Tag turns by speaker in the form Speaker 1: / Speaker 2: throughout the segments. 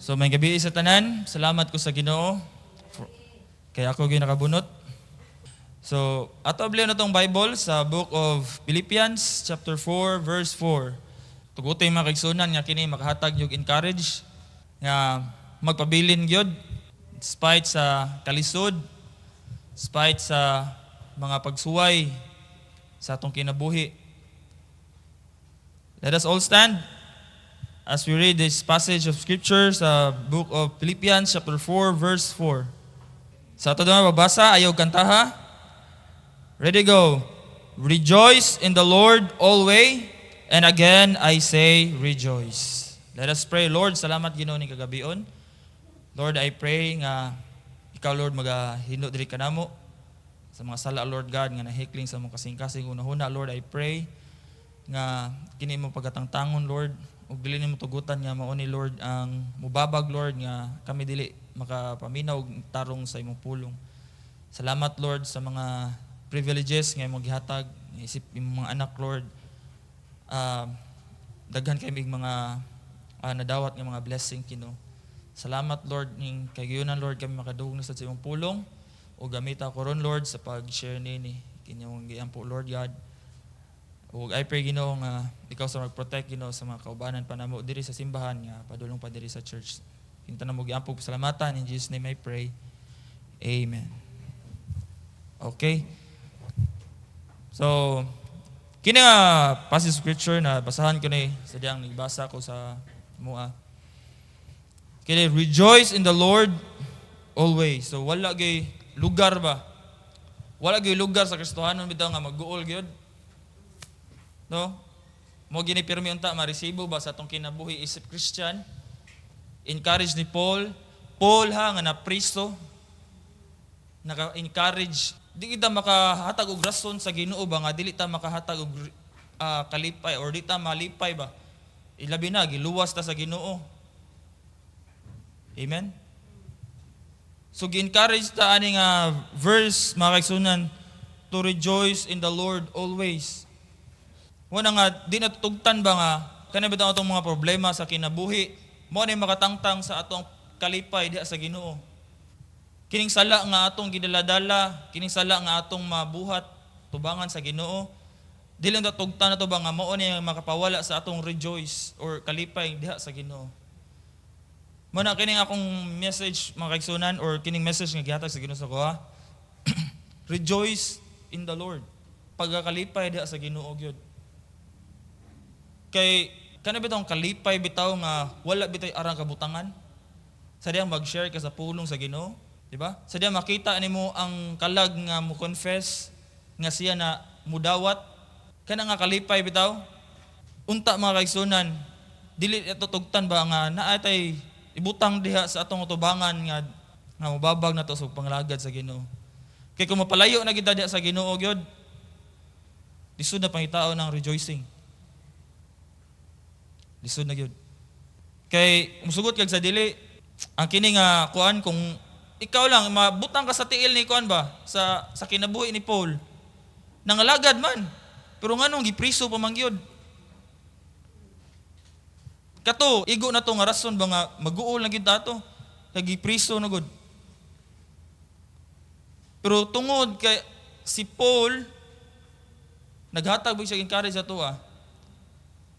Speaker 1: So may gabi sa tanan, salamat ko sa Ginoo kaya ako gyud nakabunot. So ato abli na tong Bible sa book of Philippians chapter 4 verse 4. Tugutoy mga kaigsunan nga kini makahatag yung encourage nga magpabilin gyud despite sa kalisod, despite sa mga pagsuway sa atong kinabuhi. Let us all stand as we read this passage of scripture sa book of Philippians chapter 4 verse 4. Sa ato na babasa, ayaw kantaha. Ready, go. Rejoice in the Lord always, and again I say rejoice. Let us pray. Lord, salamat Ginoo ni kagabion. Lord, I pray nga ikaw Lord magahino diri kanamo sa mga sala Lord God nga nahikling sa mga kasing-kasing una-huna. Lord, I pray nga kini mo pagatangtangon Lord, ug dili nimo tugutan nga mao ni Lord ang mubabag Lord nga kami dili makapaminaw og tarong sa imong pulong. Salamat Lord sa mga privileges nga imong gihatag isip imong mga anak Lord. Daghan kay mga nadawat nga mga blessing kino. Salamat Lord ning kayunan Lord kami makadugong sa imong pulong ug gamita ko ron Lord sa pag-share nini kinyong giampo Lord God. Ug I pray Ginoo nga ikaw sa mag-protect Ginoo sa mga kaubanan pa namo diri sa simbahan nga padulong pa diri sa church. Kinta namo giampo pasalamatan in Jesus name I pray. Amen. Okay. So kini nga passage scripture na basahan ko ni sa diyang nagbasa ko sa mua. Kini rejoice in the Lord always. So wala gay lugar ba? Wala gay lugar sa Kristohanon bitaw nga mag-uol gyud. No? Mo gini pirmi unta ma-resibo ba sa atong kinabuhi isip Christian? Encourage ni Paul. Paul ha nga na pristo naka-encourage di kita makahatag og rason sa Ginoo ba nga dili ta makahatag og kalipay or di ta malipay ba? Ilabi na giluwas ta sa Ginoo. Amen. So gi-encourage ta ani nga verse mga kaigsunan to rejoice in the Lord always. Wala nga, di natutugtan ba nga, kanina bitaw atong mga problema sa kinabuhi, mo na makatangtang sa atong kalipay diha sa Ginoo. Kining sala nga atong gidaladala, kining sala nga atong mabuhat, tubangan sa Ginoo, di lang natugtan na to ba nga, mo na makapawala sa atong rejoice or kalipay diha sa Ginoo. Mo na kining akong message mga kaigsunan or kining message nga gihatag sa Ginoo sa kuha, rejoice in the Lord. Pagkakalipay diha sa Ginoo gyud. Kay kana bitaw kalipay bitaw nga wala bitay arang kabutangan. Sa diyang mag-share ka sa pulong sa Ginoo, di ba? Sa diyang makita nimo ang kalag nga mo confess nga siya na mudawat kana nga kalipay bitaw. Unta mga kaigsunan, dili ito tugtan ba nga naatay ibutang diha sa atong utubangan nga mababag na to sa panglagad sa Ginoo. Kay kung mapalayo na kita diha sa Ginoo gyud, lisod na pangitao ng rejoicing. Lisod na gyud. Kay musugot kag sa dili ang kini nga kuan kung ikaw lang mabutang ka sa tiil ni kuan ba sa kinabuhi ni Paul. Nangalagad man. Pero nganong gipriso pa man gyud. Kato igo na to nga rason ba nga mag-uol na gyud ato kag gipriso na gud. Pero tungod kay si Paul naghatag og siya encourage ato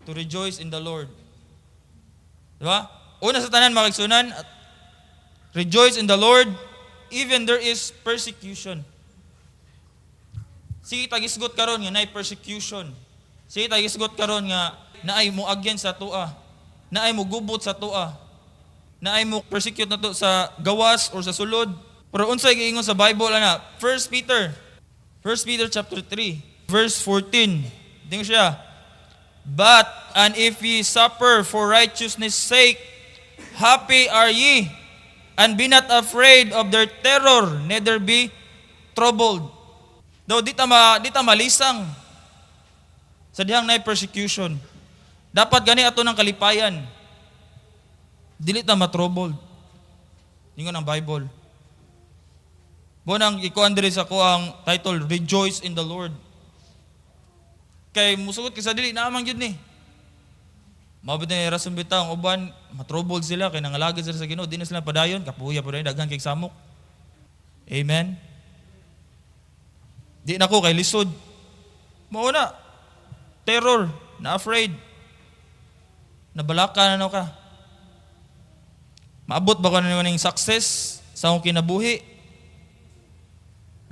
Speaker 1: to rejoice in the Lord. Diba? Una sa tanan mga kaigsunan, rejoice in the Lord even there is persecution. Sige tagisgot karon nga naay persecution. Sige tagisgot karon nga naay mo against sa tua. Naay mo gubot sa tua. Naay mo persecute na to sa gawas or sa sulod. Pero unsay giingon sa Bible ana? 1 Peter chapter 3 verse 14. Dingo siya. But, and if ye suffer for righteousness' sake, happy are ye, and be not afraid of their terror, neither be troubled. Daw di ta malisang sa dihang naay persecution. Dapat gani ato ng kalipayan. Dili ta ma-troubled. Ingon ang Bible. Bunang ikuan diri sa kuang title, Rejoice in the Lord. Kay musugot kay sa dili na amang gyud ni. Mabot na yung rason bitaw, ang uban, matrubol sila, kaya nangalagad sila sa Ginoo, di na sila padayon, kapuya po rin, daghang kay samok. Amen? Di na ko kay lisod. Mauna, terror, na-afraid. Nabalaka na ka. Maabot ba ko na naman yung success sa akong kinabuhi?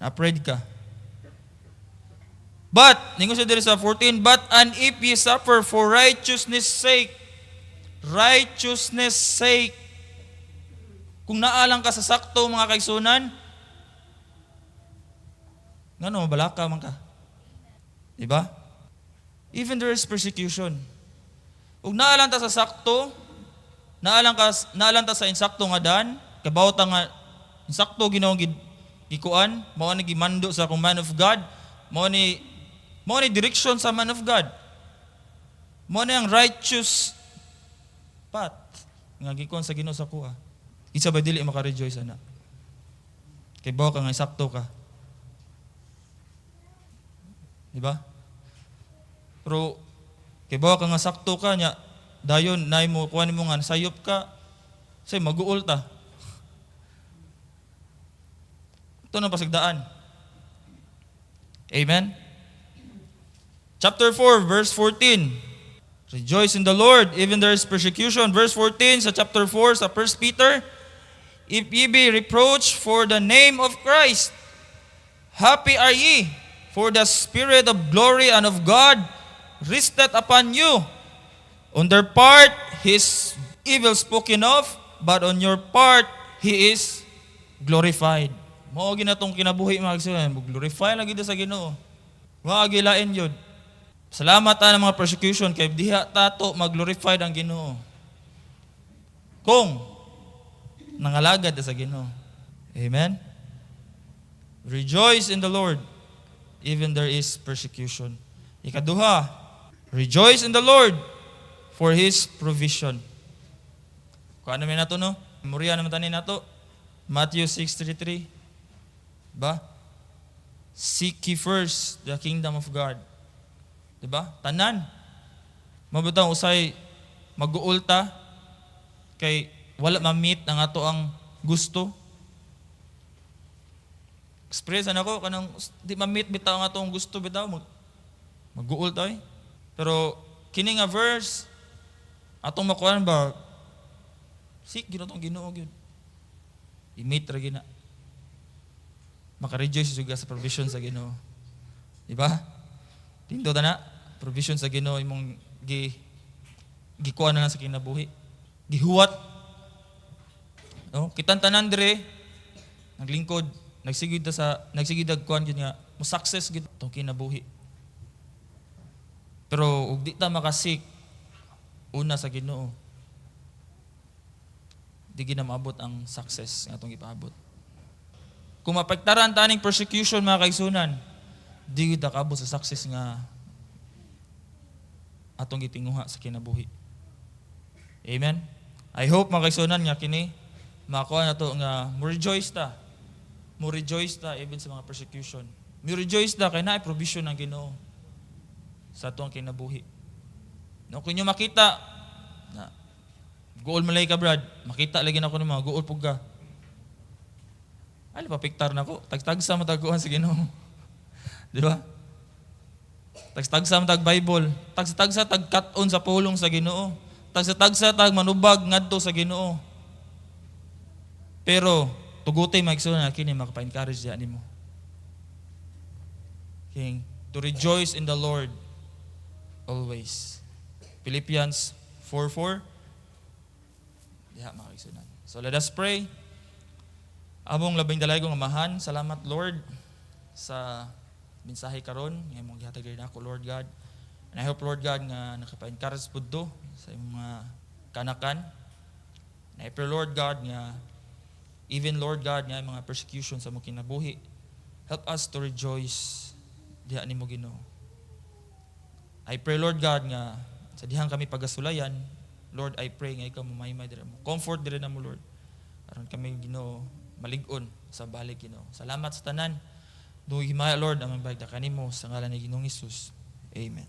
Speaker 1: Na-afraid ka. But, ningon siya dito sa 14, but and if ye suffer for righteousness' sake, kung naalang ka sa sakto mga kaigsunan, ngano, balaka man ka. Diba? Even there is persecution. Kung naalang ta sa sakto, naalang ta sa insakto nga dan, kabawta nga, insakto ginawang gikuan, mao ni gimando sa kung man of God, mao ni direction sa man of God. Mao ni ang righteous path nga gikuan sa Ginoo sa kuha. Isa ba dili maka-rejoice ana? Kay bawa ka nga sakto ka. Diba? Pero kay bawa ka nga sakto ka nya, dayon nay mo kuan mo nga sayop ka, say maguol ta. Ito na pasagdaan. Amen? Chapter 4, verse 14. Rejoice in the Lord, even there is persecution. Verse 14 sa chapter 4 sa 1 Peter, if ye be reproached for the name of Christ, happy are ye, for the Spirit of glory and of God rested upon you. On their part, He is evil spoken of, but on your part, He is glorified. Mao ginatong kinabuhi mga kaibigan, glorify lagi sa Ginoo. Wa gilain yun. Salamat ta ng mga persecution kay diha tato mag-glorified ang Ginoo. Kung nangalagad sa Ginoo. Amen. Rejoice in the Lord even there is persecution. Ikaduha, rejoice in the Lord for His provision. Kung ano may nato no? Memorya naman tanin nato. Matthew 6:33. Ba? Seek ye first the kingdom of God. Diba? Tanan. Mabutang usay mag-uulta kay wala ma-meet ang ato ang gusto. Express ako kanang di ma-meet bitaw ang ato ang gusto bitaw mag-uulta eh. Pero kini nga verse atong makuan ba seek gyud atong Ginoo gyud. I-meet ra gina. Maka-rejoice juga sa provision sa Ginoo. Diba? Tindo ta na provision sa Ginoo imong gikuan na sa kinabuhi. Gihuwat. No, kitang tanan dire naglingkod, nagsigid dag kuan gyud nga mo success gyud tong kinabuhi. Pero ug di ta makasik una sa Ginoo. Di gina maabot ang success nga atong ipaabot. Kung mapektaran taning persecution mga kaigsunan, di kita kaabot sa success nga atong gitinguha sa kinabuhi. Amen? I hope mga kaigsunan nga kini makuha na to nga mo rejoice ta even sa mga persecution. Mo rejoice ta kay naay provision ng Ginoo sa atong kinabuhi. No, kung nyo makita na goal malay ka brad, makita lagi na ko ng mga goal pug ka. Ay papiktar na ko, tagsa mataguan sa Ginoo. Di ba? Tagsa matag Bible, tagsa tag cut-on sa pulong sa Ginoo. Tagsa tag manubag ngadto sa Ginoo. Pero tugutay maigsoon kini makapa-encourage diha nimo. King, to rejoice in the Lord always. Philippians 4:4. Diha maigsoon. So let us pray. Among labing dalay kong amahan, salamat Lord sa mensahe karon nga imong gihatag diri nako Lord God. And I hope Lord God nga nakapa-encourage pud to sa imong mga kanakan. And I pray Lord God nga even Lord God nga mga persecution sa among kinabuhi, help us to rejoice diha nimo Ginoo. I pray Lord God nga sa dihang kami pagasulayan, Lord I pray nga ikaw mamayma diri mo. Comfort diri namo Lord. Aron kami Ginoo malig-on sa balik Ginoo. Salamat sa tanan. Duhigimaya Lord ang magbayad kanimo sa ngalan ni Ginoong Hesus. Amen.